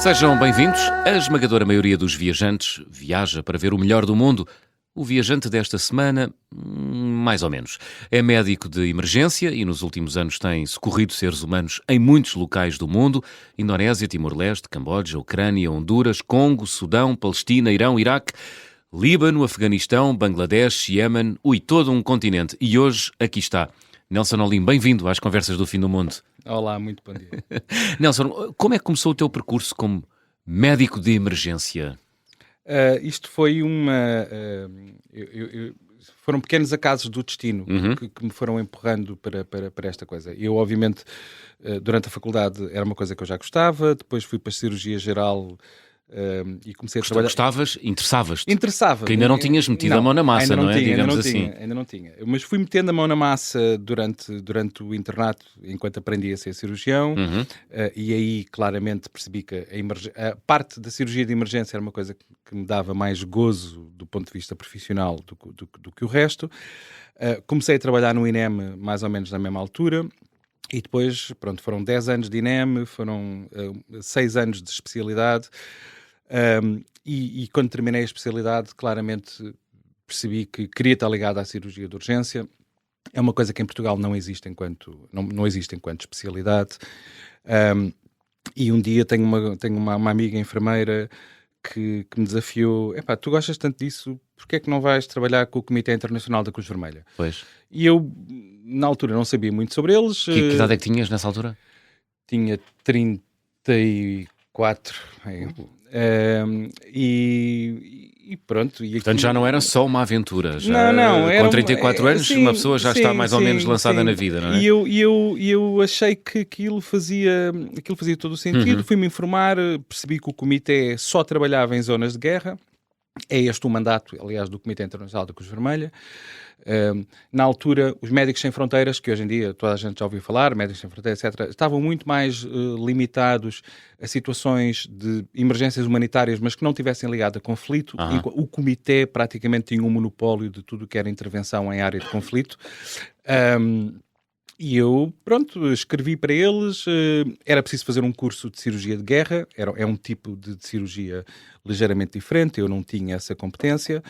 Sejam bem-vindos. A esmagadora maioria dos viajantes viaja para ver o melhor do mundo. O viajante desta semana, mais ou menos. É médico de emergência e nos últimos anos tem socorrido seres humanos em muitos locais do mundo. Indonésia, Timor-Leste, Camboja, Ucrânia, Honduras, Congo, Sudão, Palestina, Irão, Iraque, Líbano, Afeganistão, Bangladesh, Iémen, todo um continente. E hoje aqui está. Nelson Olim, bem-vindo às Conversas do Fim do Mundo. Olá, muito bom dia. Nelson, como é que começou o teu percurso como médico de emergência? Isto foi foram pequenos acasos do destino que me foram empurrando para esta coisa. Eu, obviamente, durante a faculdade era uma coisa que eu já gostava, depois fui para a cirurgia geral e comecei a trabalhar... Gostavas? Interessavas-te? Interessava. Que ainda não tinhas metido a mão na massa, não é? Digamos assim. Ainda não tinha. Mas fui metendo a mão na massa durante o internato, enquanto aprendi a ser cirurgião, e aí claramente percebi que a parte da cirurgia de emergência era uma coisa que me dava mais gozo do ponto de vista profissional do que o resto. Comecei a trabalhar no INEM mais ou menos na mesma altura. E depois, pronto, foram 10 anos de INEM, foram 6 anos de especialidade. E quando terminei a especialidade, claramente percebi que queria estar ligado à cirurgia de urgência. É uma coisa que em Portugal não existe não existe enquanto especialidade. E um dia tenho uma amiga enfermeira que me desafiou: epá, tu gostas tanto disso, porque é que não vais trabalhar com o Comitê Internacional da Cruz Vermelha? Pois. E eu, na altura, não sabia muito sobre eles. Que idade é que tinhas nessa altura? Tinha 34. E pronto. E Portanto, já não era só uma aventura. Não. Com 34 anos, sim, uma pessoa já está mais ou menos lançada sim. na vida, não é? E eu achei que aquilo fazia todo o sentido. Fui-me informar, percebi que o comitê só trabalhava em zonas de guerra. É este o mandato, aliás, do Comitê Internacional da Cruz Vermelha. Na altura, os Médicos Sem Fronteiras, que hoje em dia toda a gente já ouviu falar, Médicos Sem Fronteiras, etc., estavam muito mais limitados a situações de emergências humanitárias, mas que não tivessem ligado a conflito. O Comitê praticamente tinha um monopólio de tudo o que era intervenção em área de conflito. E eu, pronto, escrevi para eles. Era preciso fazer um curso de cirurgia de guerra. É um tipo de cirurgia ligeiramente diferente. Eu não tinha essa competência.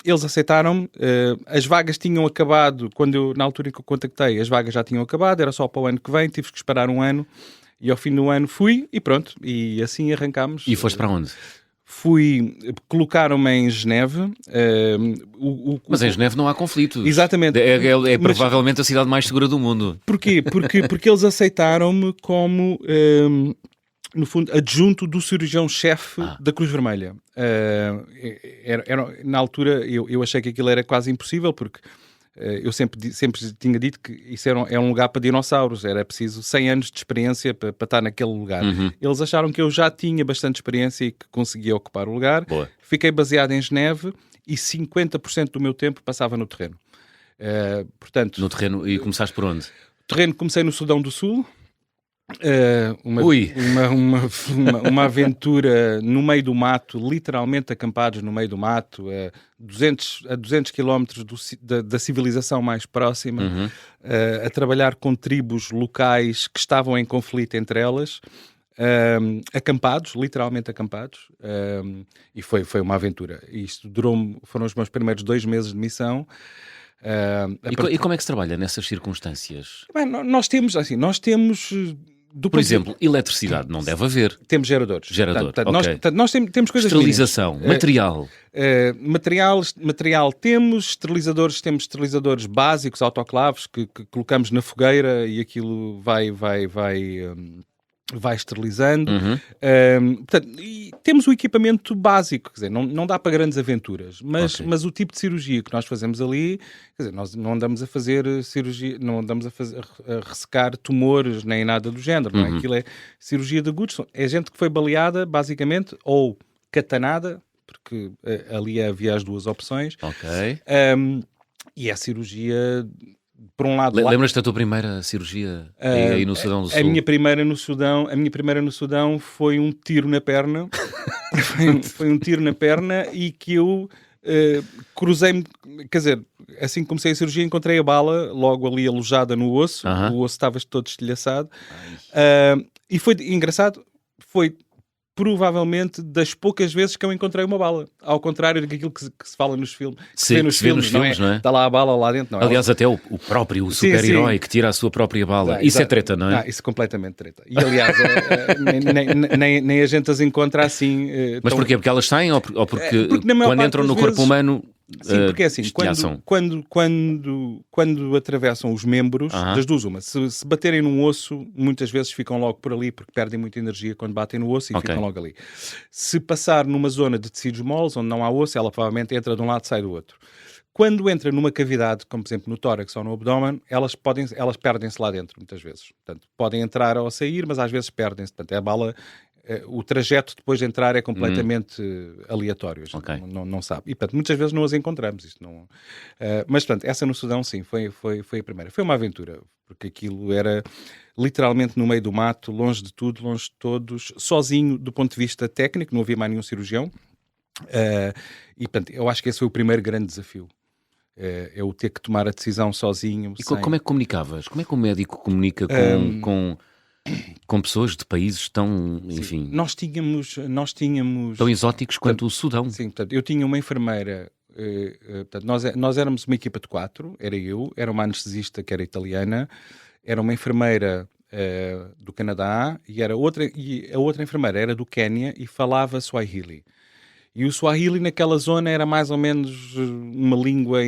Eles aceitaram-me. As vagas tinham acabado, na altura em que eu contactei, as vagas já tinham acabado. Era só para o ano que vem. Tive que esperar um ano. E ao fim do ano fui e pronto. E assim arrancámos. E foste para onde? Colocaram-me em Geneve. Mas em Geneve não há conflitos. Exatamente. É provavelmente a cidade mais segura do mundo. Porquê? Porque eles aceitaram-me como, no fundo, adjunto do cirurgião-chefe da Cruz Vermelha. Na altura, eu achei que aquilo era quase impossível, porque eu sempre tinha dito que isso era um lugar para dinossauros, era preciso 100 anos de experiência para estar naquele lugar. Eles acharam que eu já tinha bastante experiência e que conseguia ocupar o lugar. Boa. Fiquei baseado em Geneve e 50% do meu tempo passava no terreno. Portanto, No terreno, e começaste por onde? Terreno, comecei no Sudão do Sul. Uma aventura no meio do mato, literalmente acampados no meio do mato, a 200 quilómetros da civilização mais próxima, a trabalhar com tribos locais que estavam em conflito entre elas, acampados, literalmente acampados, e foi uma aventura. Isto foram os meus primeiros 2 meses de missão. E como é que se trabalha nessas circunstâncias? Bem, nós temos por exemplo, eletricidade não deve haver. Temos geradores. Okay. Nós temos coisas esterilização, material. Material temos, temos esterilizadores básicos, autoclaves, que colocamos na fogueira e aquilo vai esterilizando. Portanto, e temos o equipamento básico, quer dizer, não dá para grandes aventuras, mas o tipo de cirurgia que nós fazemos ali, quer dizer, nós não andamos a fazer cirurgia, não andamos a ressecar tumores nem nada do género, não é? Aquilo é cirurgia de agudos, é gente que foi baleada, basicamente, ou catanada, porque ali havia as duas opções. E é cirurgia... Por um lado, lembras-te da tua primeira cirurgia aí no Sudão do Sul? A minha primeira no Sudão foi um tiro na perna. foi um tiro na perna e que eu cruzei-me, quer dizer, assim que comecei a cirurgia encontrei a bala logo ali alojada no osso. O osso estava todo estilhaçado. E foi engraçado, foi provavelmente das poucas vezes que eu encontrei uma bala. Ao contrário daquilo que se fala nos filmes. Sim, se vê nos filmes, não é? Está lá a bala lá dentro. Não é? Aliás, até o próprio super-herói que tira a sua própria bala. Isso é treta, não é? Isso é completamente treta. E aliás, nem a gente as encontra assim. Mas porquê? Porque elas saem ou porque quando entram no corpo humano... Sim, porque é assim, quando atravessam os membros, das duas uma, se baterem num osso, muitas vezes ficam logo por ali, porque perdem muita energia quando batem no osso e ficam logo ali. Se passar numa zona de tecidos moles, onde não há osso, ela provavelmente entra de um lado e sai do outro. Quando entra numa cavidade, como por exemplo no tórax ou no abdômen, elas perdem-se lá dentro, muitas vezes. Portanto, podem entrar ou sair, mas às vezes perdem-se. Portanto, a bala... o trajeto depois de entrar é completamente aleatório, não sabe. E, portanto, muitas vezes não as encontramos. Isto não... mas, portanto, essa no Sudão, sim, foi a primeira. Foi uma aventura, porque aquilo era literalmente no meio do mato, longe de tudo, longe de todos, sozinho do ponto de vista técnico, não havia mais nenhum cirurgião. E, portanto, eu acho que esse foi o primeiro grande desafio. É o ter que tomar a decisão sozinho. E como é que comunicavas? Como é que o médico comunica com pessoas de países tão, enfim... Sim, nós tínhamos... Tão exóticos quanto o Sudão. Sim, portanto, eu tinha uma enfermeira... portanto, nós éramos uma equipa de 4, era uma anestesista que era italiana, era uma enfermeira do Canadá e a outra enfermeira era do Quénia e falava Swahili. E o Swahili naquela zona era mais ou menos uma língua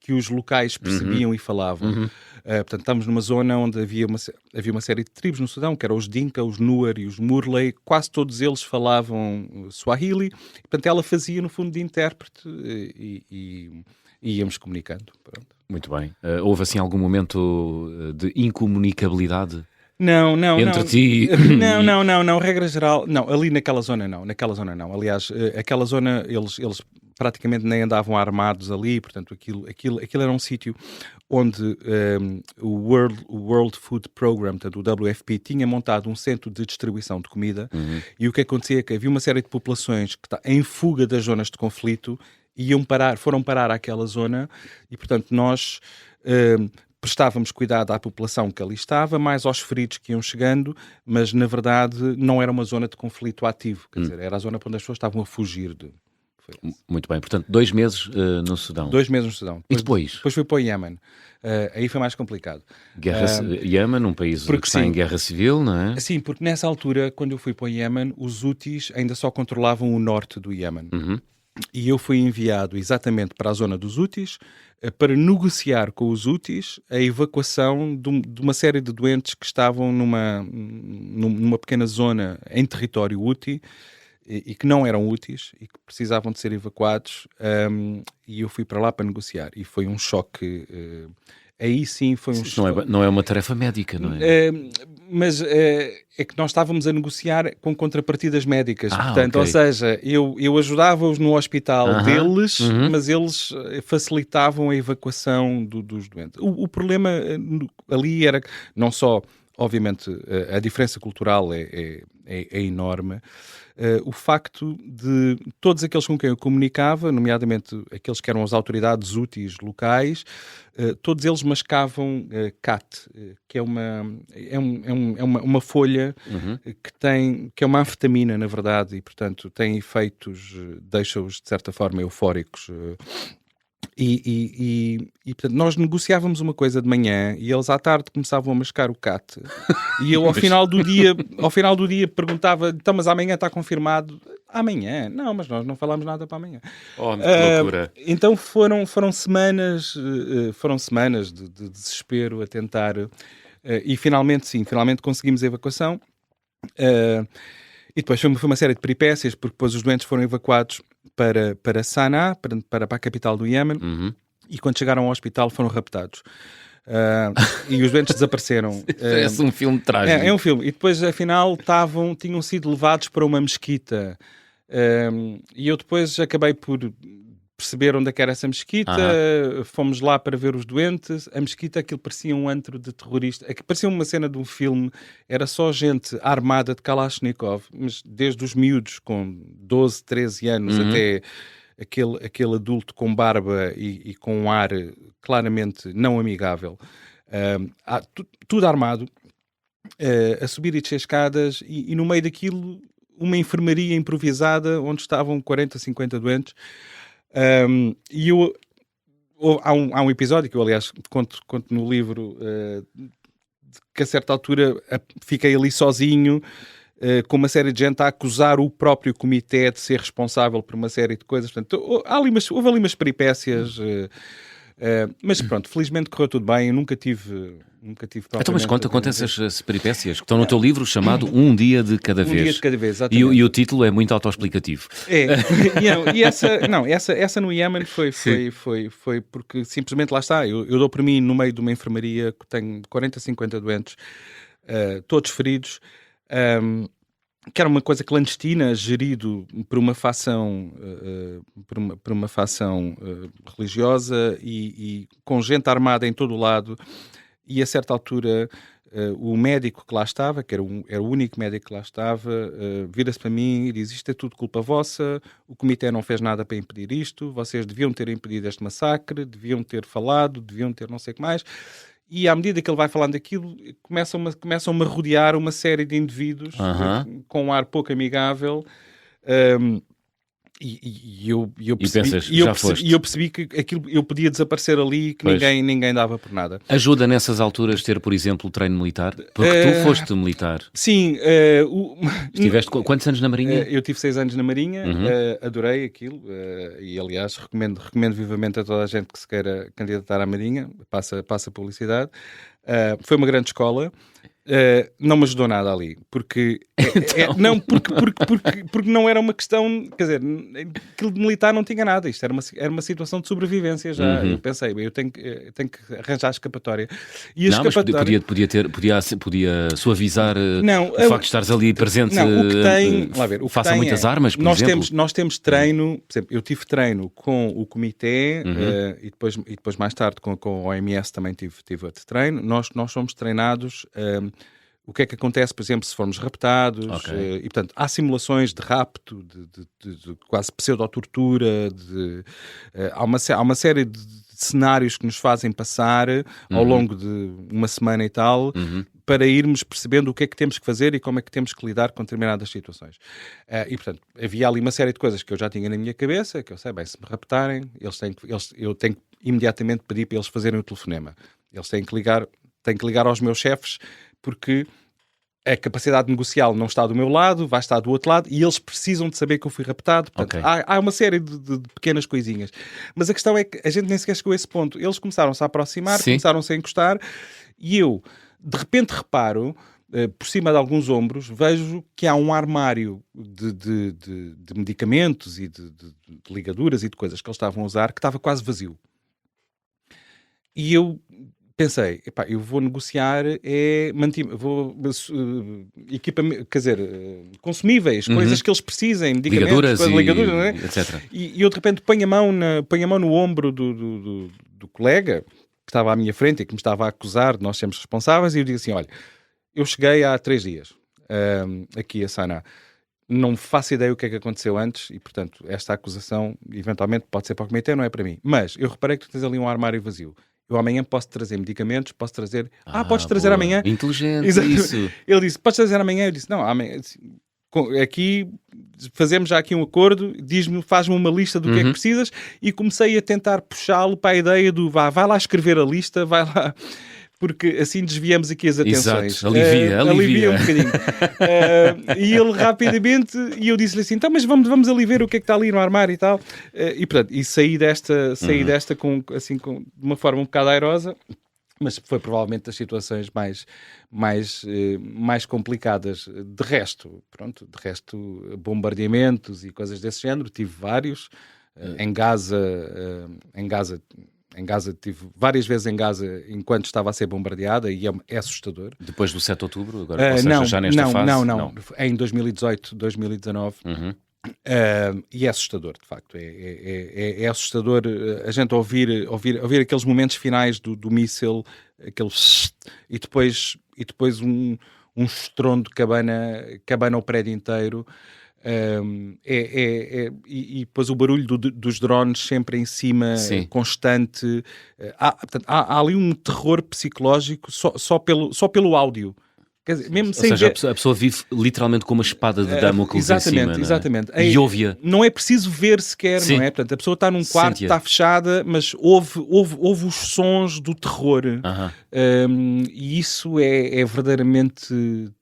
que os locais percebiam e falavam. Portanto, estamos numa zona onde havia uma série de tribos no Sudão, que eram os Dinka, os Nuer e os Murley. Quase todos eles falavam Swahili. Portanto, ela fazia, no fundo, de intérprete e íamos comunicando. Pronto. Muito bem. Houve, assim, algum momento de incomunicabilidade? Não. Entre ti... Não, regra geral, não, ali naquela zona não. Aliás, aquela zona, eles praticamente nem andavam armados ali, portanto, aquilo era um sítio onde o World Food Program, portanto, o WFP, tinha montado um centro de distribuição de comida, e o que acontecia é que havia uma série de populações que em fuga das zonas de conflito, foram parar àquela zona, e, portanto, nós... prestávamos cuidado à população que ali estava, mais aos feridos que iam chegando, mas na verdade não era uma zona de conflito ativo, quer dizer, era a zona para onde as pessoas estavam a fugir. Muito bem, portanto 2 meses no Sudão. 2 meses no Sudão. E depois? Depois fui para o Iémen. Aí foi mais complicado. Iémen, um país que está em guerra civil, não é? Sim, porque nessa altura, quando eu fui para o Iémen, os Houthis ainda só controlavam o norte do Iémen. E eu fui enviado exatamente para a zona dos Houthis para negociar com os Houthis a evacuação de uma série de doentes que estavam numa pequena zona em território Houthi e que não eram Houthis e que precisavam de ser evacuados, e eu fui para lá para negociar. E foi um choque... aí sim foi um choque. Não é uma tarefa médica, não é? Mas é que nós estávamos a negociar com contrapartidas médicas. Portanto, ou seja, eu ajudava-os no hospital deles, mas eles facilitavam a evacuação dos doentes. O problema ali era que não só, obviamente, a diferença cultural é enorme. O facto de todos aqueles com quem eu comunicava, nomeadamente aqueles que eram as autoridades úteis locais, todos eles mascavam cat, que é uma folha que é uma anfetamina, na verdade, e portanto tem efeitos, deixa-os de certa forma eufóricos. E portanto, nós negociávamos uma coisa de manhã e eles à tarde começavam a mascar o cat. E eu ao final do dia perguntava, então, mas amanhã está confirmado? Amanhã? Não, mas nós não falámos nada para amanhã. Oh, que loucura. Então foram semanas de desespero a tentar, e finalmente conseguimos a evacuação. E depois foi uma série de peripécias, porque depois os doentes foram evacuados para Sanaa, para a capital do Iémen, e quando chegaram ao hospital foram raptados. E os doentes desapareceram. Parece um filme trágico. É um filme. E depois, afinal, tinham sido levados para uma mesquita. E eu depois acabei por perceber onde é que era essa mesquita, fomos lá para ver os doentes. A mesquita, aquilo parecia um antro de terrorista, parecia uma cena de um filme, era só gente armada de Kalashnikov, mas desde os miúdos com 12, 13 anos até aquele adulto com barba e com um ar claramente não amigável, tudo armado. a subir e descer escadas, e no meio daquilo uma enfermaria improvisada onde estavam 40, 50 doentes. E há um episódio que eu, aliás, conto no livro, que a certa altura fiquei ali sozinho, com uma série de gente a acusar o próprio comitê de ser responsável por uma série de coisas. Portanto, houve ali umas peripécias, mas pronto, felizmente correu tudo bem. Eu nunca tive Então, mas conta essas peripécias que estão no teu livro chamado Um Dia de Cada Vez. Um Dia de Cada Vez, exatamente. E o título é muito autoexplicativo. E essa no Iémen foi porque simplesmente lá está. Eu dou por mim no meio de uma enfermaria que tem 40, 50 doentes, todos feridos, que era uma coisa clandestina, gerido por uma facção, por uma facção religiosa e com gente armada em todo o lado. E a certa altura o médico que lá estava, que era o único médico que lá estava, vira-se para mim e diz: isto é tudo culpa vossa, o comitê não fez nada para impedir isto, vocês deviam ter impedido este massacre, deviam ter falado, deviam ter não sei o que mais. E à medida que ele vai falando daquilo, começam-me a rodear uma série de indivíduos com um ar pouco amigável. E eu percebi que aquilo, eu podia desaparecer ali, que ninguém dava por nada. Ajuda nessas alturas ter, por exemplo, o treino militar? Porque tu foste militar. Sim. Estiveste quantos anos na Marinha? Eu tive 6 anos na Marinha, adorei aquilo, e aliás recomendo vivamente a toda a gente que se queira candidatar à Marinha, passa publicidade. Foi uma grande escola. Não me ajudou nada ali, porque porque não era uma questão, quer dizer, aquilo de militar não tinha nada, isto era uma situação de sobrevivência já. Eu pensei, eu tenho que arranjar a escapatória. E mas podia suavizar o facto de estares ali presente. O que faça muitas armas, por exemplo. Nós temos treino, por exemplo, eu tive treino com o comitê, e depois mais tarde com a OMS também tive outro treino. Nós somos treinados. O que é que acontece, por exemplo, se formos raptados, e portanto há simulações de rapto, de quase pseudo-tortura, há uma série de cenários que nos fazem passar ao longo de uma semana e tal, para irmos percebendo o que é que temos que fazer e como é que temos que lidar com determinadas situações. E portanto havia ali uma série de coisas que eu já tinha na minha cabeça, que eu sei, bem, se me raptarem, eu tenho que imediatamente pedir para eles fazerem o telefonema. Eles têm que ligar aos meus chefes, porque a capacidade negocial não está do meu lado, vai estar do outro lado, e eles precisam de saber que eu fui raptado. Portanto, há uma série de pequenas coisinhas. Mas a questão é que a gente nem sequer chegou a esse ponto. Eles começaram-se a aproximar, começaram-se a encostar, e eu, de repente, reparo, por cima de alguns ombros, vejo que há um armário de medicamentos e de ligaduras e de coisas que eles estavam a usar, que estava quase vazio. E eu pensei, eu vou negociar consumíveis, coisas que eles precisem, ligaduras, não é? etc. E eu de repente ponho a mão no ombro do colega que estava à minha frente e que me estava a acusar de nós sermos responsáveis, e eu digo assim: olha, eu cheguei há 3 dias aqui a Sanaa, não faço ideia o que é que aconteceu antes, e portanto esta acusação eventualmente pode ser para o comitê, não é para mim, mas eu reparei que tu tens ali um armário vazio. Eu amanhã posso trazer medicamentos, posso trazer... podes trazer amanhã. Inteligente. Isso. Ele disse, podes trazer amanhã? Eu disse, não, amanhã... Aqui fazemos já aqui um acordo, faz-me uma lista do que é que precisas, e comecei a tentar puxá-lo para a ideia do vai lá escrever a lista, vai lá... Porque assim desviamos aqui as atenções. Exato, alivia um bocadinho. E ele rapidamente, e eu disse-lhe assim, então, mas vamos ali ver o que é que está ali no armário e tal. E saí desta de uma forma um bocado airosa, mas foi provavelmente das situações mais complicadas. De resto, bombardeamentos e coisas desse género, tive vários. Em Gaza, tive várias vezes em Gaza enquanto estava a ser bombardeada, e é assustador. Depois do 7 de outubro? Agora, ou seja, já nesta fase? Não. Em 2018, 2019. E é assustador, de facto. É assustador a gente ouvir aqueles momentos finais do míssil, e depois um estrondo que cabana o prédio inteiro. E depois o barulho dos drones sempre em cima, constante. Há ali um terror psicológico só pelo áudio. Quer dizer, mesmo Ou sem seja, ver... a pessoa vive literalmente com uma espada de Damocles em cima, não é? Exatamente. E ouve-a. Não é preciso ver sequer, Sim. não é? Portanto, a pessoa está num quarto, Sente-a. está fechada, mas ouve os sons do terror. Aham. E isso é verdadeiramente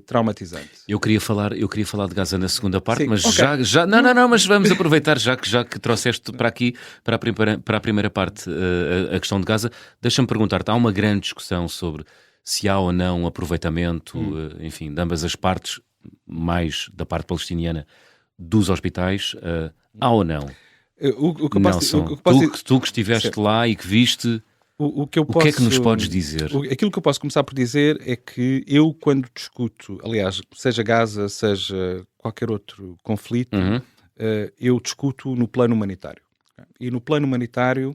traumatizante. Eu queria falar de Gaza na segunda parte, Sim, mas ok. não, mas vamos aproveitar já que trouxeste para aqui, para a primeira parte, a questão de Gaza. Deixa-me perguntar-te, há uma grande discussão sobre se há ou não aproveitamento, enfim, de ambas as partes, mais da parte palestiniana, dos hospitais, há ou não? O que eu Nelson, posso tu que estiveste lá e que viste, o que que é que nos podes dizer? Aquilo que eu posso começar por dizer é que eu, quando discuto, aliás, seja Gaza, seja qualquer outro conflito, eu discuto no plano humanitário. E no plano humanitário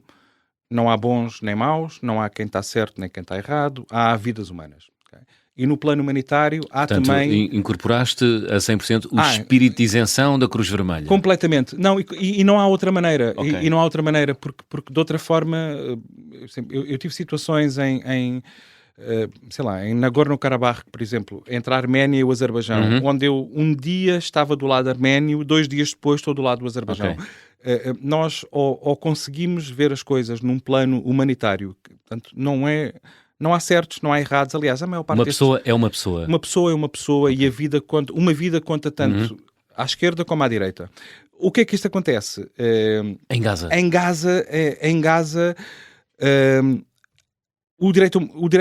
não há bons nem maus, não há quem está certo nem quem está errado, há vidas humanas. Okay? E no plano humanitário há Portanto, também... incorporaste a 100% o espírito de isenção da Cruz Vermelha. Completamente. Não, e não há outra maneira. Ok. E não há outra maneira, porque de outra forma, eu tive situações sei lá, em Nagorno-Karabakh, por exemplo, entre a Arménia e o Azerbaijão, onde eu um dia estava do lado arménio, 2 dias depois estou do lado do Azerbaijão. Ok. Nós ou conseguimos ver as coisas num plano humanitário, portanto, não há certos, não há errados. Aliás, a maior parte Uma pessoa é uma pessoa. Uma pessoa é uma pessoa, e a vida conta, uma vida conta tanto à esquerda como à direita. O que é que isto acontece? Em Gaza. Em Gaza,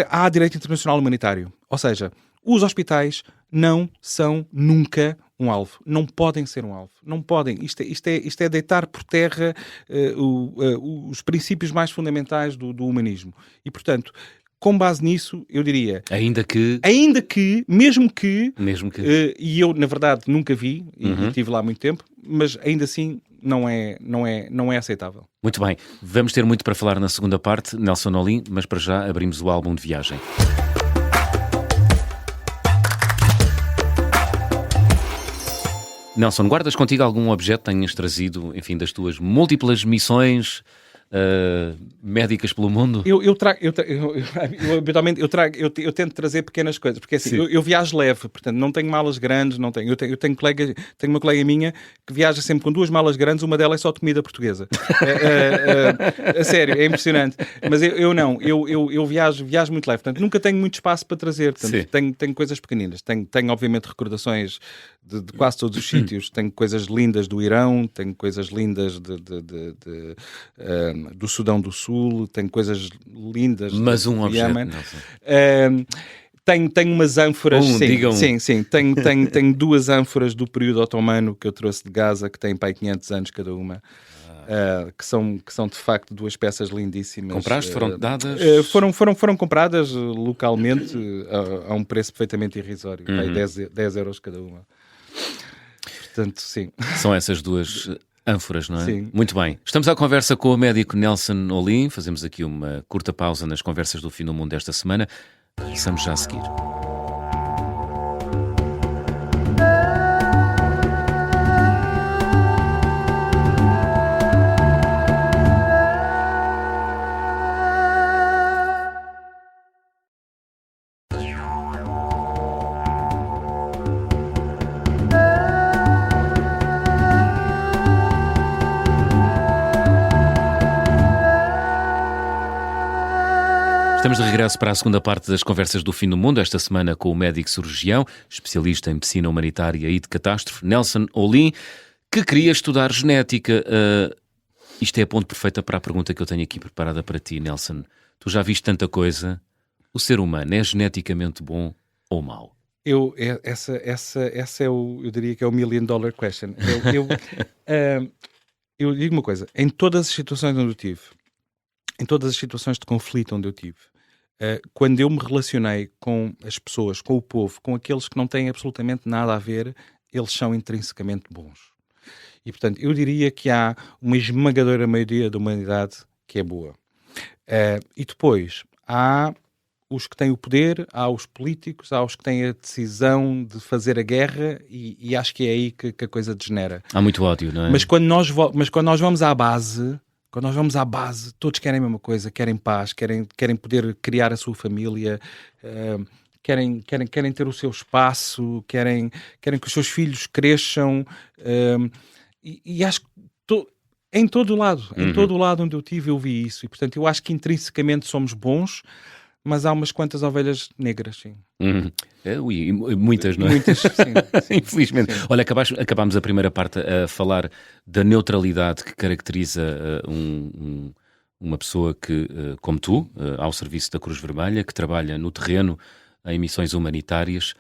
há direito internacional humanitário. Ou seja, os hospitais não são nunca um alvo. Não podem ser um alvo. Não podem. Isto é deitar por terra os princípios mais fundamentais do humanismo. E, portanto, com base nisso, eu diria... Ainda que, mesmo que... e eu, na verdade, nunca vi, e estive lá há muito tempo, mas ainda assim não é aceitável. Muito bem. Vamos ter muito para falar na segunda parte, Nelson Olim, mas para já abrimos o álbum de viagem. Nelson, guardas contigo algum objeto que tenhas trazido, enfim, das tuas múltiplas missões médicas pelo mundo? Eu tento trazer pequenas coisas, porque assim, eu viajo leve, portanto não tenho malas grandes, não tenho. Eu tenho uma colega minha que viaja sempre com 2 malas grandes, uma delas é só de comida portuguesa. A sério, é impressionante. Mas eu viajo muito leve, portanto nunca tenho muito espaço para trazer, portanto tenho coisas pequeninas, tenho obviamente recordações de quase todos os sítios, tenho coisas lindas do Irão, tenho coisas lindas do Sudão do Sul, tenho coisas lindas do Iémen. Tenho umas ânforas, sim. Tenho 2 ânforas do período otomano que eu trouxe de Gaza, que têm para aí 500 anos cada uma. Que são de facto 2 peças lindíssimas. Compraste? Foram dadas? Foram compradas localmente a um preço perfeitamente irrisório, aí 10 euros cada uma. Portanto, sim. São essas 2 ânforas, não é? Sim. Muito bem. Estamos à conversa com o médico Nelson Olim. Fazemos aqui uma curta pausa nas conversas do Fim do Mundo desta semana. Regressamos já a seguir. Estamos de regresso para a segunda parte das conversas do Fim do Mundo, esta semana com o médico cirurgião, especialista em medicina humanitária e de catástrofe, Nelson Olim, que queria estudar genética. Isto é a ponte perfeita para a pergunta que eu tenho aqui preparada para ti, Nelson. Tu já viste tanta coisa. O ser humano é geneticamente bom ou mau? Eu diria que é o $1 million question. Eu digo uma coisa, em todas as situações onde eu tive, em todas as situações de conflito onde eu tive, quando eu me relacionei com as pessoas, com o povo, com aqueles que não têm absolutamente nada a ver, eles são intrinsecamente bons. E, portanto, eu diria que há uma esmagadora maioria da humanidade que é boa. E depois, há os que têm o poder, há os políticos, há os que têm a decisão de fazer a guerra, e acho que é aí que a coisa degenera. Há muito ódio, não é? Mas quando nós vamos à base... Quando nós vamos à base, todos querem a mesma coisa, querem paz, querem poder criar a sua família, querem ter o seu espaço, querem que os seus filhos cresçam, e acho que em todo o lado, em todo o lado onde eu tive, eu vi isso. E, portanto, eu acho que intrinsecamente somos bons, mas há umas quantas ovelhas negras, sim. Ui, muitas, não é? Muitas, sim. Infelizmente. Sim. Olha, acabámos a primeira parte a falar da neutralidade que caracteriza uma pessoa que, como tu, ao serviço da Cruz Vermelha, que trabalha no terreno em missões humanitárias.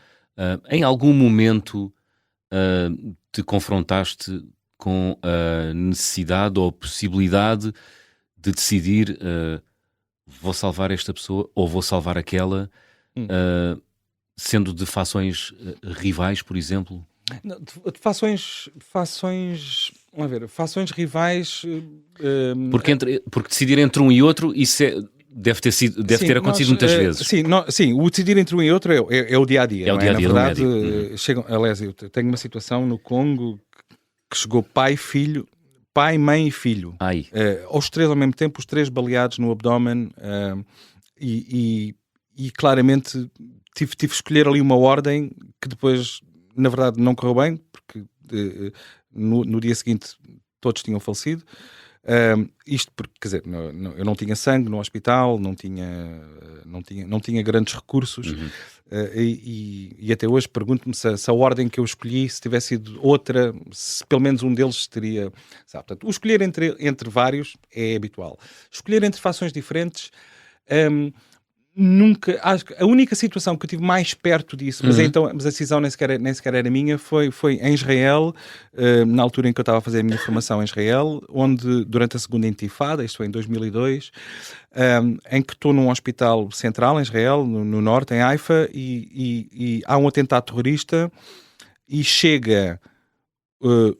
Em algum momento te confrontaste com a necessidade ou a possibilidade de decidir vou salvar esta pessoa ou vou salvar aquela, sendo de fações rivais, por exemplo? Não, de fações, vamos ver, fações rivais. Porque decidir entre um e outro, isso deve ter acontecido muitas vezes. Sim, o decidir entre um e outro é o dia-a-dia. É o dia-a-dia Na do verdade, médico. aliás, eu tenho uma situação no Congo que chegou pai, mãe e filho. Ai. Aos três ao mesmo tempo, os três baleados no abdômen, e claramente tive que escolher ali uma ordem que depois, na verdade, não correu bem, porque no dia seguinte todos tinham falecido. Isto porque, quer dizer, eu não tinha sangue no hospital, não tinha grandes recursos, e até hoje pergunto-me se a ordem que eu escolhi, se tivesse sido outra, se pelo menos um deles teria... Sabe? Portanto, o escolher entre vários é habitual. Escolher entre fações diferentes... nunca, acho que a única situação que eu tive mais perto disso, mas a decisão nem sequer era minha, foi em Israel, na altura em que eu estava a fazer a minha formação em Israel, onde durante a segunda intifada, isto foi em 2002, em que estou num hospital central em Israel, no norte, em Haifa, e há um atentado terrorista, e chega,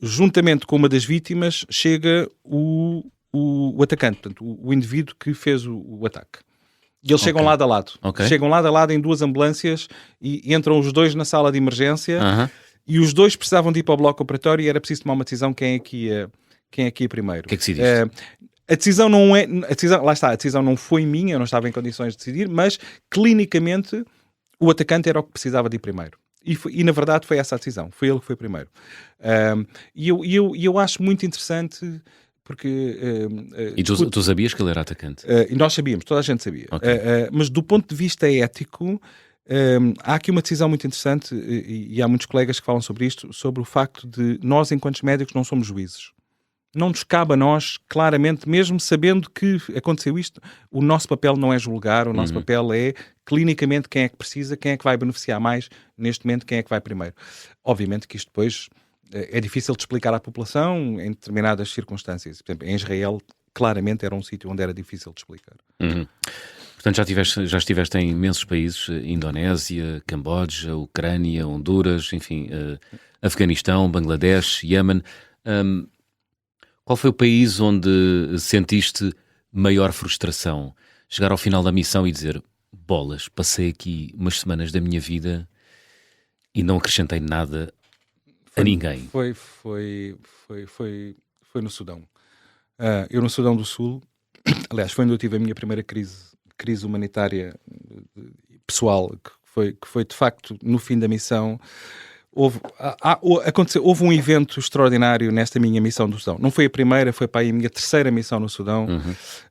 juntamente com uma das vítimas, chega o atacante, portanto, o indivíduo que fez o ataque. E eles chegam lado a lado. Chegam lado a lado em duas ambulâncias e entram os dois na sala de emergência, e os dois precisavam de ir para o bloco operatório e era preciso tomar uma decisão quem é que ia primeiro. O que é que decidiste? A decisão não é... lá está, a decisão não foi minha, eu não estava em condições de decidir, mas clinicamente o atacante era o que precisava de ir primeiro. E na verdade foi essa a decisão. Foi ele que foi primeiro. E eu acho muito interessante... Porque, e tu sabias que ele era atacante? E nós sabíamos, toda a gente sabia. Mas do ponto de vista ético, há aqui uma decisão muito interessante, e há muitos colegas que falam sobre isto, sobre o facto de nós, enquanto médicos, não somos juízes. Não nos cabe a nós, claramente, mesmo sabendo que aconteceu isto, o nosso papel não é julgar, o nosso papel é, clinicamente, quem é que precisa, quem é que vai beneficiar mais, neste momento, quem é que vai primeiro. Obviamente que isto depois... é difícil de explicar à população em determinadas circunstâncias. Por exemplo, em Israel, claramente era um sítio onde era difícil de explicar. Portanto, já estiveste em imensos países, Indonésia, Camboja, Ucrânia, Honduras, enfim, Afeganistão, Bangladesh, Iémen. Qual foi o país onde sentiste maior frustração? Chegar ao final da missão e dizer, bolas, passei aqui umas semanas da minha vida e não acrescentei nada a ninguém. Foi no Sudão. Eu no Sudão do Sul, aliás, foi onde eu tive a minha primeira crise humanitária pessoal, que foi de facto no fim da missão. Houve um evento extraordinário nesta minha missão do Sudão. Não foi a primeira, foi para a minha terceira missão no Sudão,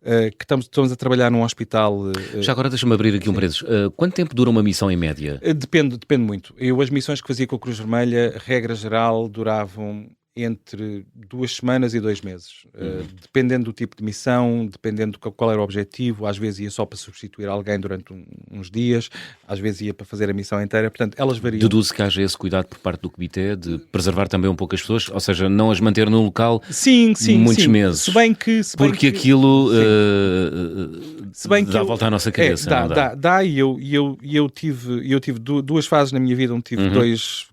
que estamos a trabalhar num hospital... Já agora deixa-me abrir aqui um parênteses. Quanto tempo dura uma missão em média? Depende muito. As missões que fazia com a Cruz Vermelha, regra geral, duravam entre 2 semanas e 2 meses. Dependendo do tipo de missão, dependendo qual era o objetivo, às vezes ia só para substituir alguém durante uns dias, às vezes ia para fazer a missão inteira, portanto elas variam. Deduzo que haja esse cuidado por parte do comitê de preservar também um pouco as pessoas, ou seja, não as manter no local muitos meses. Se bem que aquilo dá a volta à nossa cabeça. Dá, e eu tive duas fases na minha vida onde tive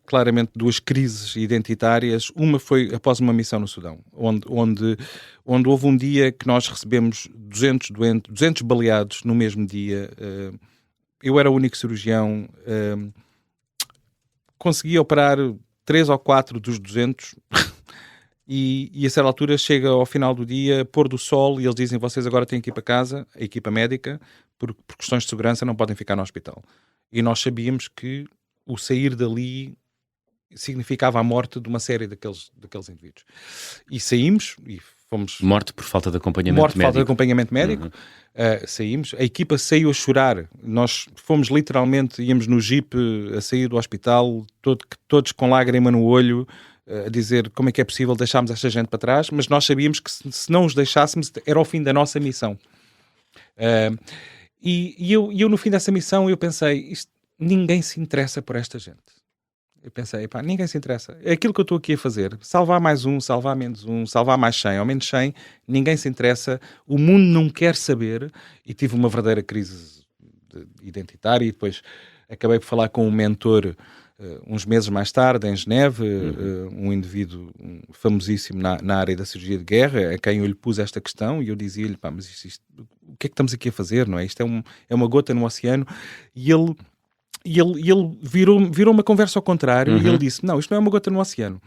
claramente duas crises identitárias. Uma foi após uma missão no Sudão, onde houve um dia que nós recebemos 200 baleados no mesmo dia. Eu era o único cirurgião, consegui operar 3 ou 4 dos 200 e a certa altura chega ao final do dia, pôr do sol, e eles dizem: vocês agora têm que ir para casa, a equipa médica, por questões de segurança não podem ficar no hospital. E nós sabíamos que o sair dali significava a morte de uma série daqueles indivíduos. E saímos e fomos... Morte por falta de acompanhamento Morte por falta de médico. acompanhamento médico. Saímos. A equipa saiu a chorar. Nós fomos literalmente, íamos no jeep a sair do hospital, todos com lágrima no olho, a dizer como é que é possível deixarmos esta gente para trás, mas nós sabíamos que se não os deixássemos era o fim da nossa missão. E eu no fim dessa missão eu pensei, ninguém se interessa por esta gente. Eu pensei, pá, ninguém se interessa. É aquilo que eu estou aqui a fazer. Salvar mais um, salvar menos um, salvar mais 100 ou menos 100, ninguém se interessa. O mundo não quer saber. E tive uma verdadeira crise identitária e depois acabei por falar com um mentor uns meses mais tarde, em Geneve, um indivíduo famosíssimo na área da cirurgia de guerra, a quem eu lhe pus esta questão e eu dizia-lhe, pá, mas isto, o que é que estamos aqui a fazer, não é? Isto é uma gota no oceano. E ele virou uma conversa ao contrário e ele disse, não, isto não é uma gota no oceano.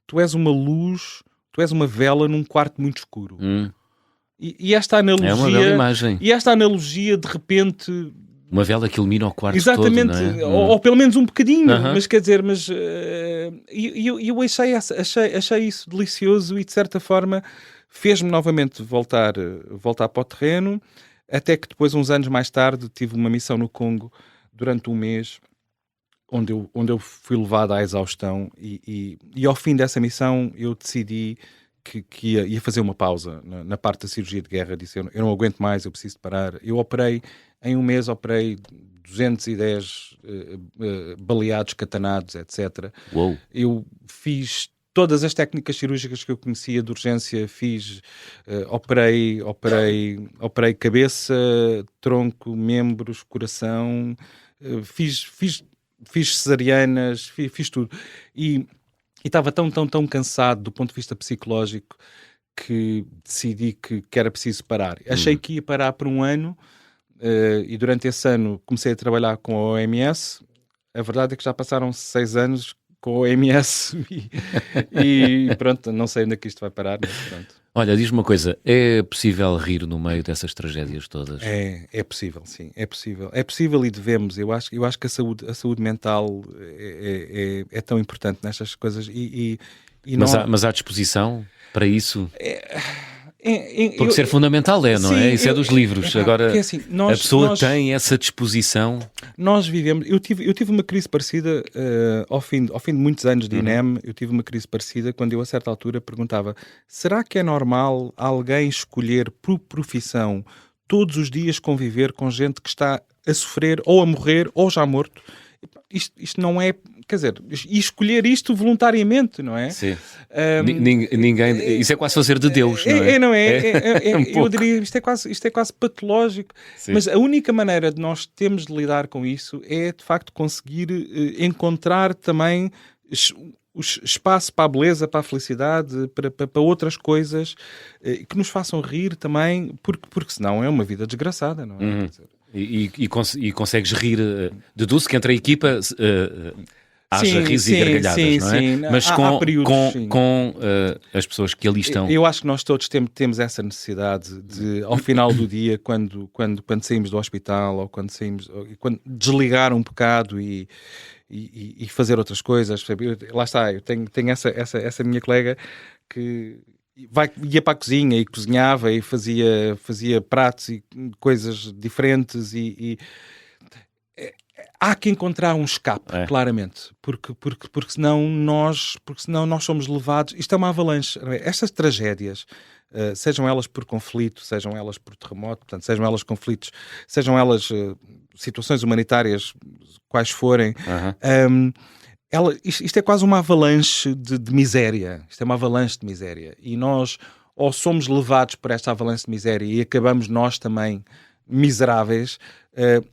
Tu és uma luz, tu és uma vela num quarto muito escuro. E esta analogia... É uma bela imagem. E esta analogia, de repente... Uma vela que ilumina o quarto exatamente, todo, não é? ou pelo menos um bocadinho, mas quer dizer, eu achei isso delicioso e de certa forma fez-me novamente voltar para o terreno, até que depois, uns anos mais tarde, tive uma missão no Congo durante um mês, onde eu fui levado à exaustão e ao fim dessa missão eu decidi que ia fazer uma pausa na parte da cirurgia de guerra. Disse, eu não aguento mais, eu preciso de parar. Eu operei, em um mês operei 210 baleados, catanados, etc. Uou. Eu fiz todas as técnicas cirúrgicas que eu conhecia de urgência, operei cabeça, tronco, membros, coração, fiz cesarianas, fiz tudo. E estava tão cansado do ponto de vista psicológico que decidi que era preciso parar. Achei que ia parar por um ano e durante esse ano comecei a trabalhar com a OMS. A verdade é que já passaram 6 anos com a OMS e pronto, não sei onde é que isto vai parar, mas pronto. Olha, diz-me uma coisa, é possível rir no meio dessas tragédias todas? É possível, sim, é possível. É possível e devemos. Eu acho que a saúde mental é tão importante nestas coisas. Mas há disposição para isso? Porque ser fundamental não é? Isso é dos livros. Agora, assim, a pessoa tem essa disposição. Nós vivemos... Eu tive uma crise parecida ao fim de muitos anos de INEM. Eu tive uma crise parecida quando eu, a certa altura, perguntava: será que é normal alguém escolher por profissão todos os dias conviver com gente que está a sofrer ou a morrer ou já morto? Isto não é... Quer dizer, e escolher isto voluntariamente, não é? Sim. Ninguém... Isso é quase fazer de Deus, não é? Eu diria, isto é quase patológico. Sim. Mas a única maneira de nós termos de lidar com isso é, de facto, conseguir encontrar também espaço para a beleza, para a felicidade, para outras coisas que nos façam rir também, porque senão é uma vida desgraçada, não é? Quer dizer, E consegues rir, deduz que entre a equipa haja risos e gargalhadas, não é? Sim. Mas há períodos, com as pessoas que ali estão. Eu acho que nós todos temos essa necessidade de, ao final do dia, quando saímos do hospital ou quando desligar um bocado e fazer outras coisas. Lá está, eu tenho essa minha colega que ia para a cozinha e cozinhava e fazia pratos e coisas diferentes há que encontrar um escape, claramente, porque senão nós somos levados... Isto é uma avalanche. Estas tragédias, sejam elas por conflito, sejam elas por terremoto, portanto, sejam elas conflitos, sejam elas situações humanitárias, quais forem... Isto é quase uma avalanche de miséria. Isto é uma avalanche de miséria. E nós ou somos levados por esta avalanche de miséria e acabamos nós também miseráveis,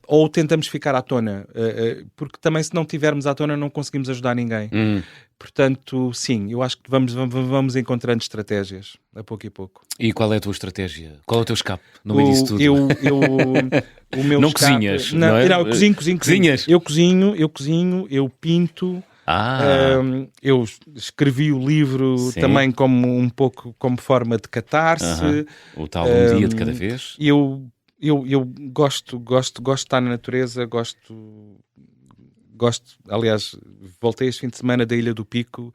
ou tentamos ficar à tona, porque também se não tivermos à tona não conseguimos ajudar ninguém. Portanto, sim, eu acho que vamos encontrando estratégias, a pouco e pouco. E qual é a tua estratégia? Qual é o teu escape no meio disso tudo? O meu não escape, cozinhas, não é? Não, eu cozinho. Cozinhas? Eu cozinho, eu pinto, Eu escrevi o livro Sim. também como um pouco como forma de catarse. O tal um dia de cada vez. Eu gosto de estar na natureza, gosto, aliás, voltei este fim de semana da Ilha do Pico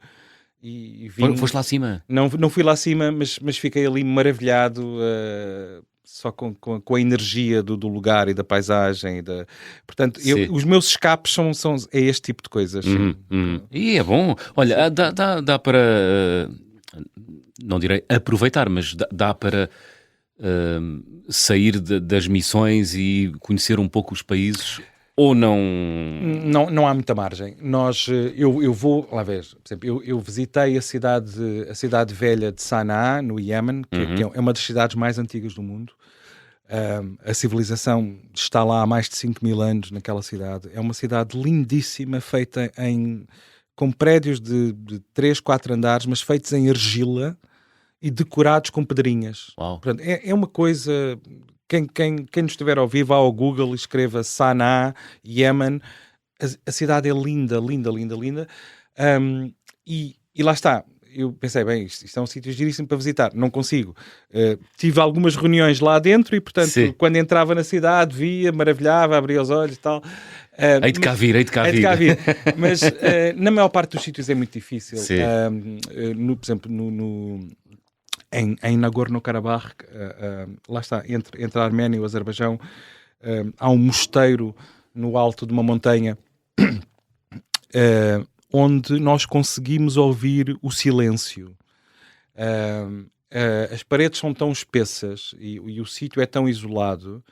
e vim... Foste lá acima? Não fui lá acima, mas fiquei ali maravilhado só com a energia do lugar e da paisagem. Portanto, os meus escapes é este tipo de coisas. E é bom. Olha, dá para, não direi aproveitar, mas dá para sair das missões e conhecer um pouco os países, ou não? Não há muita margem. Eu vou, lá ver, por exemplo, eu visitei a cidade velha de Sanaa, no Iémen, que é uma das cidades mais antigas do mundo. A civilização está lá há mais de 5.000 anos naquela cidade. É uma cidade lindíssima, feita com prédios de 3, 4 andares, mas feitos em argila e decorados com pedrinhas. Uau. Portanto, é uma coisa... Quem nos estiver ao vivo, vá ao Google e escreva Sanaa, Iémen. A cidade é linda, linda, linda, linda. E lá está. Eu pensei, bem, isto é um sítio giríssimo para visitar. Não consigo. Tive algumas reuniões lá dentro e, portanto, Sim. quando entrava na cidade, via, maravilhava, abria os olhos e tal. Hei de cá vir. Mas na maior parte dos sítios é muito difícil. Sim. Por exemplo, em Nagorno-Karabakh, lá está, entre a Arménia e o Azerbaijão, há um mosteiro no alto de uma montanha onde nós conseguimos ouvir o silêncio. As paredes são tão espessas e o sítio é tão isolado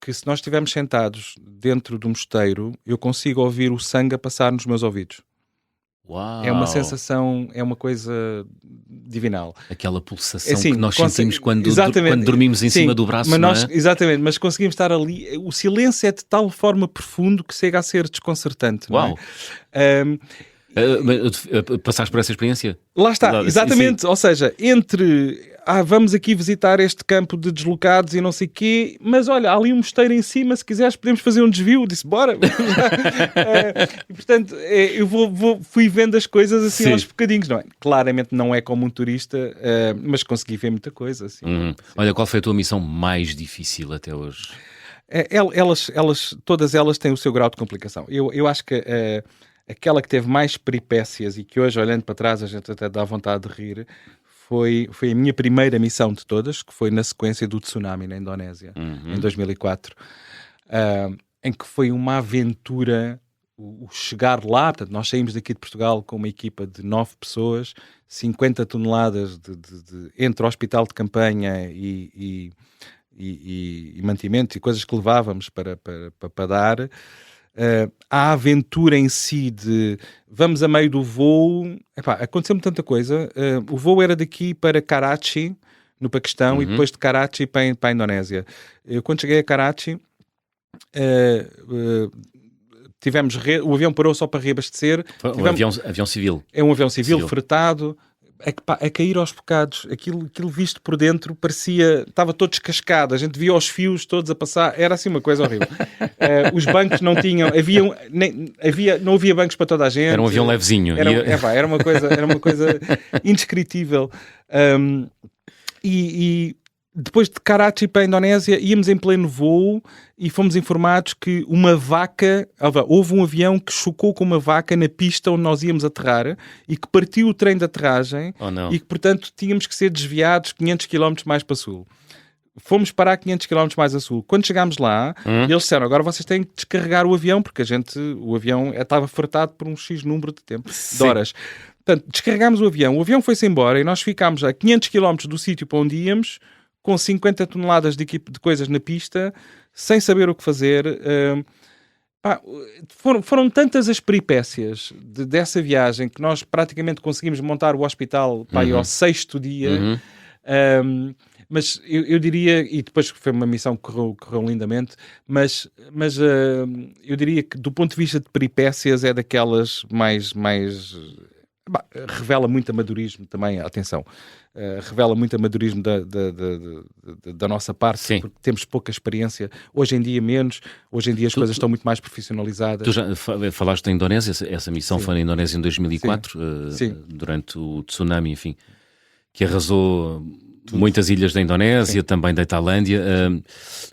que, se nós estivermos sentados dentro do mosteiro, eu consigo ouvir o sangue a passar nos meus ouvidos. Uau. É uma sensação, é uma coisa divinal. Aquela pulsação assim, que nós sentimos quando exatamente, dormimos em sim, cima do braço, mas não nós, é? exatamente, mas conseguimos estar ali. O silêncio é de tal forma profundo que chega a ser desconcertante. Uau! Não é? Passaste por essa experiência? Lá está, exatamente. Sim. Ou seja, entre vamos aqui visitar este campo de deslocados e não sei o quê, mas olha, há ali um mosteiro em cima, se quiseres podemos fazer um desvio. Disse, bora! E, portanto, eu fui vendo as coisas assim, sim, aos bocadinhos. Não é? Claramente não é como um turista, mas consegui ver muita coisa. Assim. Olha, qual foi a tua missão mais difícil até hoje? Todas elas têm o seu grau de complicação. Eu acho que aquela que teve mais peripécias e que hoje, olhando para trás, a gente até dá vontade de rir, foi a minha primeira missão de todas, que foi na sequência do tsunami na Indonésia, em 2004, em que foi uma aventura o chegar lá. Portanto, nós saímos daqui de Portugal com uma equipa de 9 pessoas, 50 toneladas entre hospital de campanha e mantimento e coisas que levávamos para dar. A aventura em si de vamos a meio do voo, aconteceu-me tanta coisa. O voo era daqui para Karachi, no Paquistão, e depois de Karachi para a Indonésia. Eu, quando cheguei a Karachi, o avião parou só para reabastecer. Um avião civil. É um avião civil fretado. A cair aos bocados, aquilo visto por dentro parecia, estava todo descascado, a gente via os fios todos a passar, era assim uma coisa horrível. Os bancos não tinham, não havia bancos para toda a gente. Era um avião levezinho. Era uma coisa indescritível. E depois de Karachi para a Indonésia, íamos em pleno voo e fomos informados que houve um avião que chocou com uma vaca na pista onde nós íamos aterrar e que partiu o trem de aterragem e que, portanto, tínhamos que ser desviados 500 km mais para sul. Fomos parar 500 km mais a sul. Quando chegámos lá, eles disseram, agora vocês têm que descarregar o avião, porque o avião estava fretado por um X número de tempo, de horas. Portanto, descarregámos o avião foi-se embora e nós ficámos a 500 km do sítio para onde íamos, com 50 toneladas de coisas na pista, sem saber o que fazer. Foram tantas as peripécias dessa viagem que nós praticamente conseguimos montar o hospital ao 6º dia. Mas eu diria, e depois foi uma missão que correu lindamente, mas eu diria que do ponto de vista de peripécias é daquelas mais Revela muito amadorismo também, atenção, revela muito amadorismo da nossa parte, Sim. porque temos pouca experiência, hoje em dia menos, hoje em dia as coisas estão muito mais profissionalizadas. Tu já falaste da Indonésia, essa missão Sim. foi na Indonésia em 2004, Sim. durante o tsunami, enfim, que arrasou muitas ilhas da Indonésia, também da Tailândia.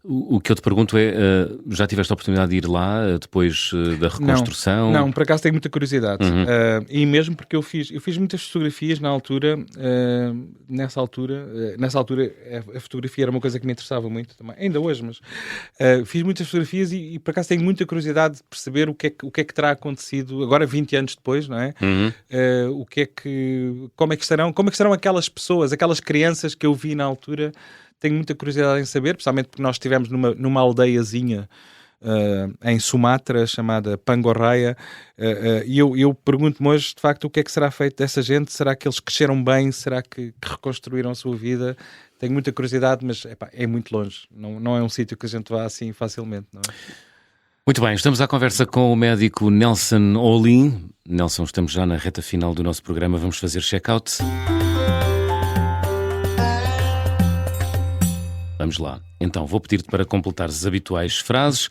O que eu te pergunto é, já tiveste a oportunidade de ir lá depois da reconstrução? Não, por acaso tenho muita curiosidade. E mesmo porque eu fiz muitas fotografias na altura, nessa altura a fotografia era uma coisa que me interessava muito também, ainda hoje, mas fiz muitas fotografias e por acaso tenho muita curiosidade de perceber o que é que terá acontecido agora 20 anos depois, não é? Como é que estarão aquelas pessoas, aquelas crianças que eu vi na altura. Tenho muita curiosidade em saber, principalmente porque nós estivemos numa aldeiazinha em Sumatra, chamada Pangorraia, e eu pergunto-me hoje, de facto, o que é que será feito dessa gente? Será que eles cresceram bem? Será que reconstruíram a sua vida? Tenho muita curiosidade, mas é muito longe. Não é um sítio que a gente vá assim facilmente, não é? Muito bem, estamos à conversa com o médico Nelson Olin. Nelson, estamos já na reta final do nosso programa, vamos fazer check-out. Vamos lá. Então, vou pedir-te para completares as habituais frases.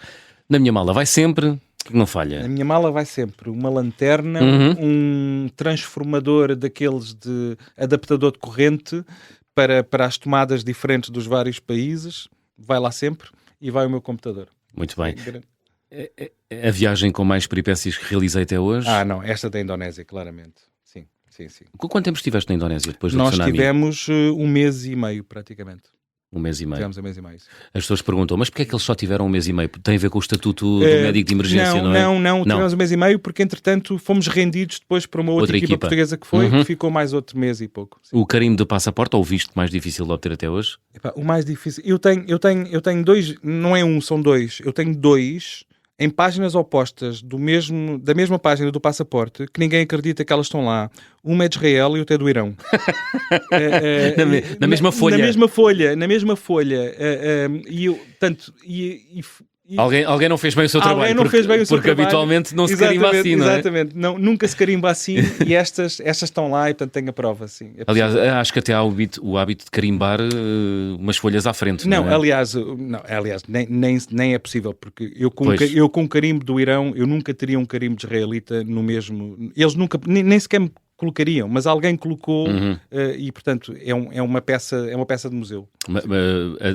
Na minha mala vai sempre, que não falha. Na minha mala vai sempre uma lanterna, um transformador daqueles de adaptador de corrente para as tomadas diferentes dos vários países. Vai lá sempre e vai o meu computador. Muito bem. A viagem com mais peripécias que realizei até hoje? Não, esta da Indonésia, claramente. Sim. Quanto tempo estiveste na Indonésia depois do Nós tsunami? Tivemos 1 mês e meio, praticamente. 1 mês e meio. Tivemos 1 mês e meio. As pessoas perguntam, mas porquê é que eles só tiveram 1 mês e meio? Tem a ver com o estatuto do médico de emergência, não é? Não, tivemos 1 mês e meio porque, entretanto, fomos rendidos depois para uma outra equipa portuguesa que foi, que ficou mais outro mês e pouco. Sim. O carimbo de passaporte, ou o visto mais difícil de obter até hoje? O mais difícil... Eu tenho 2, não é um, são 2. Eu tenho 2 em páginas opostas da mesma página do passaporte, que ninguém acredita que elas estão lá. Uma é de Israel e outra é do Irão. Na mesma folha. Na mesma folha. Alguém não fez bem o seu trabalho, porque habitualmente não se carimba assim, não é? Exatamente, nunca se carimba assim e estas estão lá e portanto tenho a prova, sim. Aliás, acho que até há o hábito de carimbar umas folhas à frente, não é? Aliás, nem é possível, porque eu com o carimbo do Irão, eu nunca teria um carimbo de israelita no mesmo... Eles nunca, nem sequer me colocariam, mas alguém colocou e portanto é uma peça de museu.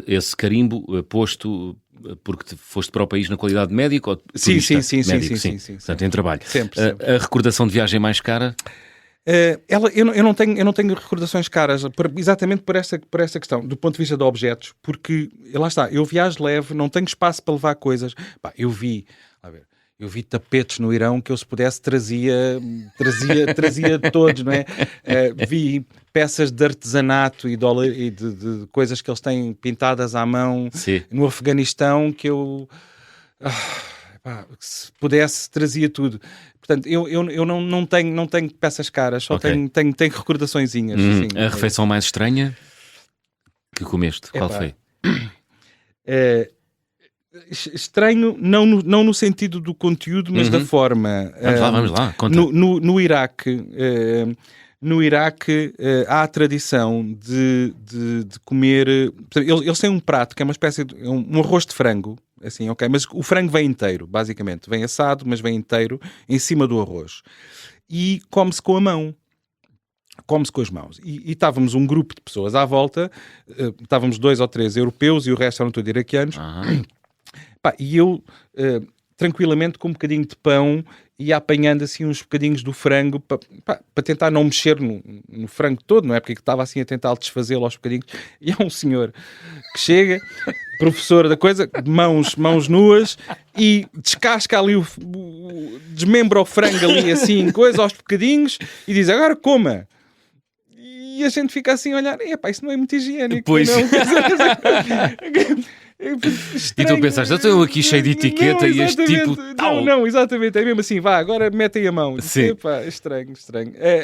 Esse carimbo posto... porque foste para o país na qualidade de médico ou sim. Portanto, em trabalho. Sempre. A recordação de viagem mais cara? Eu não tenho recordações caras, exatamente por essa questão, do ponto de vista de objetos, porque, lá está, eu viajo leve, não tenho espaço para levar coisas. Eu vi tapetes no Irão que eu, se pudesse, trazia todos, não é? Vi peças de artesanato e de coisas que eles têm pintadas à mão. Sim. No Afeganistão que eu... se pudesse, trazia tudo. Portanto, eu não tenho peças caras, só tenho recordaçõezinhas. Assim, a refeição mais estranha que comeste, qual foi? Estranho, não no sentido do conteúdo, mas da forma. Vamos lá, conta. No Iraque há a tradição de comer... Eles têm um prato que é uma espécie de um arroz de frango, assim, ok? Mas o frango vem inteiro, basicamente. Vem assado, mas vem inteiro em cima do arroz. E come-se com a mão. Come-se com as mãos. E estávamos um grupo de pessoas à volta, estávamos 2 ou 3 europeus e o resto eram todos iraquianos. E eu, tranquilamente, com um bocadinho de pão, ia apanhando assim uns bocadinhos do frango para tentar não mexer no frango todo, não é? Porque estava assim a tentar desfazê-lo aos bocadinhos. E há um senhor que chega, professor da coisa, mãos nuas, e descasca ali, desmembra o frango ali assim, coisa, aos bocadinhos, e diz, agora coma. E a gente fica assim a olhar, isso não é muito higiênico. Pois. Não. E tu pensaste, eu estou aqui cheio de etiqueta e este tipo... Não, exatamente, é mesmo assim, vá, agora metem a mão. Sim. Estranho.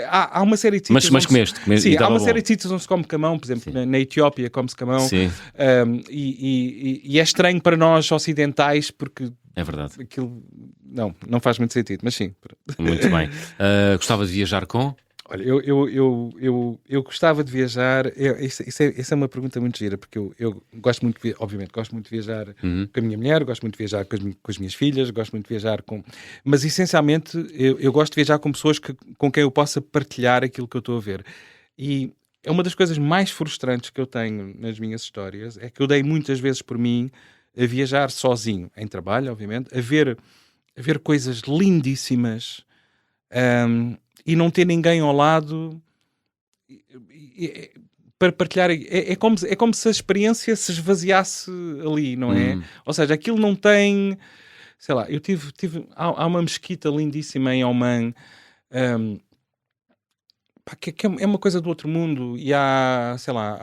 Há uma série de sítios... Mas comeste. Sim, há uma série de sítios onde se come com a mão, por exemplo, na Etiópia come-se com a mão. Sim. E é estranho para nós ocidentais, porque... É verdade. Aquilo não faz muito sentido, mas sim. Muito bem. Gostava de viajar com? Olha, eu gostava de viajar. Isso é uma pergunta muito gira, porque eu gosto muito, obviamente, gosto muito de viajar com a minha mulher, gosto muito de viajar com as minhas filhas, gosto muito de viajar com. Mas essencialmente eu gosto de viajar com pessoas com quem eu possa partilhar aquilo que eu estou a ver. E é uma das coisas mais frustrantes que eu tenho nas minhas histórias, é que eu dei muitas vezes por mim a viajar sozinho, em trabalho, obviamente, a ver coisas lindíssimas. E não ter ninguém ao lado para partilhar. É como se a experiência se esvaziasse ali, não é? Ou seja, aquilo não tem... Sei lá, eu há uma mesquita lindíssima em Oman, que é uma coisa do outro mundo, e há, sei lá...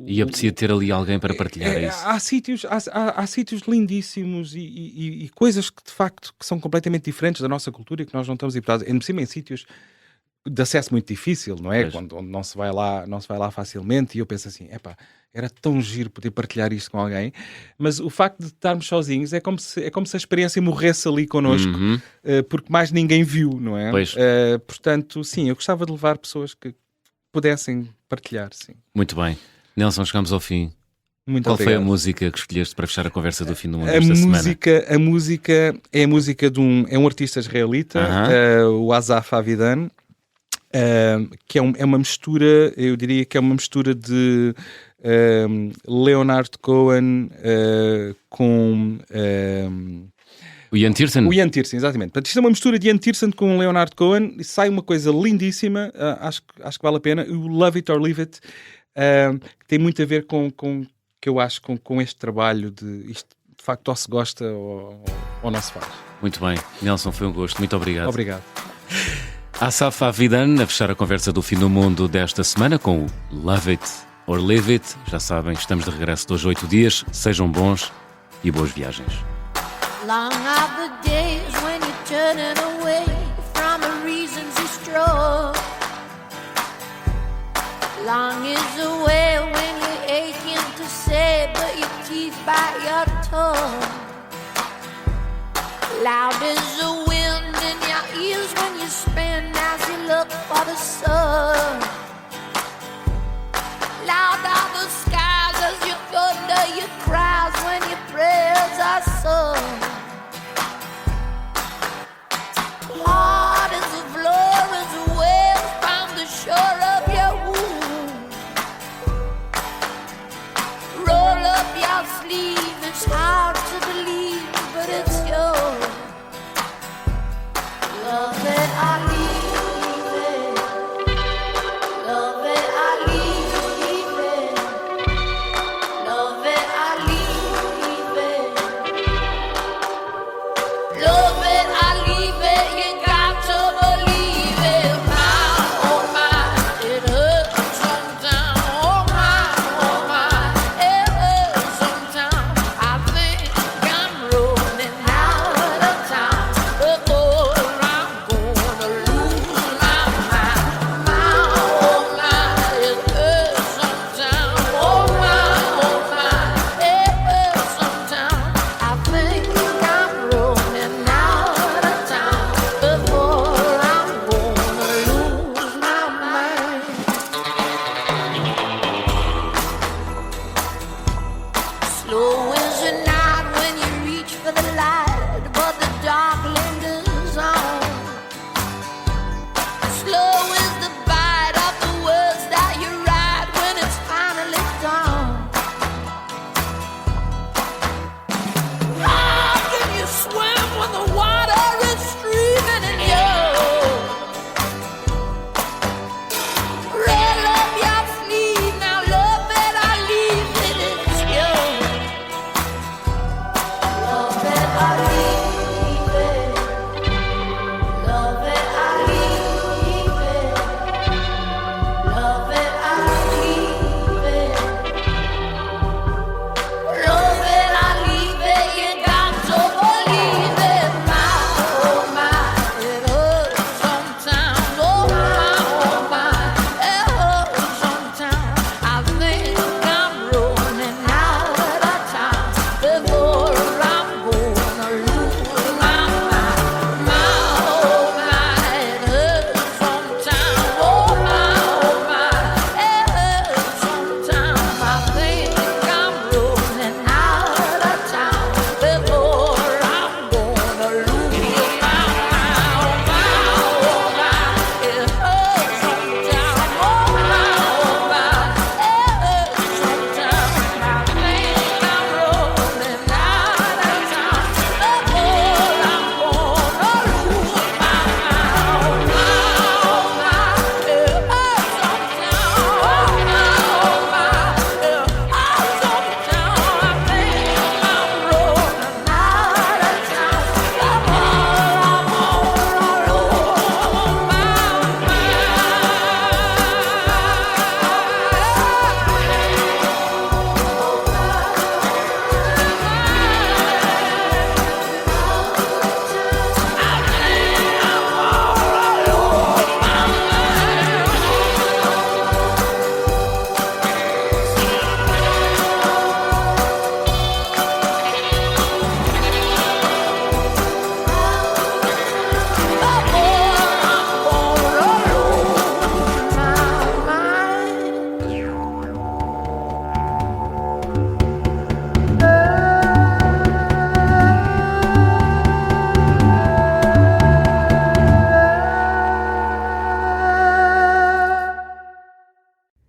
E apetecia ter ali alguém para partilhar isso. Há sítios lindíssimos e coisas que de facto que são completamente diferentes da nossa cultura e que nós não estamos habituados, em cima em sítios de acesso muito difícil, não é? Onde não se vai lá facilmente, e eu penso assim, era tão giro poder partilhar isto com alguém, mas o facto de estarmos sozinhos é como se a experiência morresse ali connosco, porque mais ninguém viu, não é? Portanto, sim, eu gostava de levar pessoas que pudessem partilhar, sim. Muito bem. Nelson, chegamos ao fim. Qual foi a música que escolheste para fechar a conversa do fim do mundo esta semana? A música é a música de um artista israelita, o Asaf Avidan, que é uma mistura, eu diria que é uma mistura de Leonard Cohen com... o Ian Tiersen? O Ian Tiersen, exatamente. Portanto, isto é uma mistura de Ian Tiersen com Leonard Cohen e sai uma coisa lindíssima, acho que vale a pena. O Love It or Leave It tem muito a ver com que eu acho com este trabalho de isto, de facto, ou se gosta ou não se faz. Muito bem. Nelson, foi um gosto. Muito obrigado. Obrigado. Asaf Avidan, a fechar a conversa do fim do mundo desta semana com o Love It or Leave It. Já sabem, estamos de regresso de hoje 8 dias. Sejam bons e boas viagens. Long are the days when you're turning away from the reasons you strove. Long is the way when you're aching to say, but your teeth bite your tongue. Loud is the wind in your ears when you spin as you look for the sun. Loud are the skies as you thunder your cries when your prayers are sung. Hard as the floor as the waves from the shore of your womb. Roll up your sleeve, it's hard to believe, but it's yours. Love it, I leave it. Love it, I leave it. Love it, I leave it. Love it, I leave it. You got to believe it. My, oh my, it hurts sometimes. Oh my, it hurts sometimes. I think I'm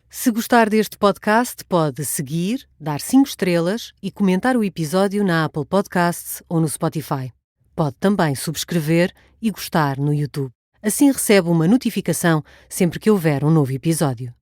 Se gostar deste podcast, pode seguir, dar 5 estrelas e comentar o episódio na Apple Podcasts ou no Spotify. Pode também subscrever e gostar no YouTube. Assim recebe uma notificação sempre que houver um novo episódio.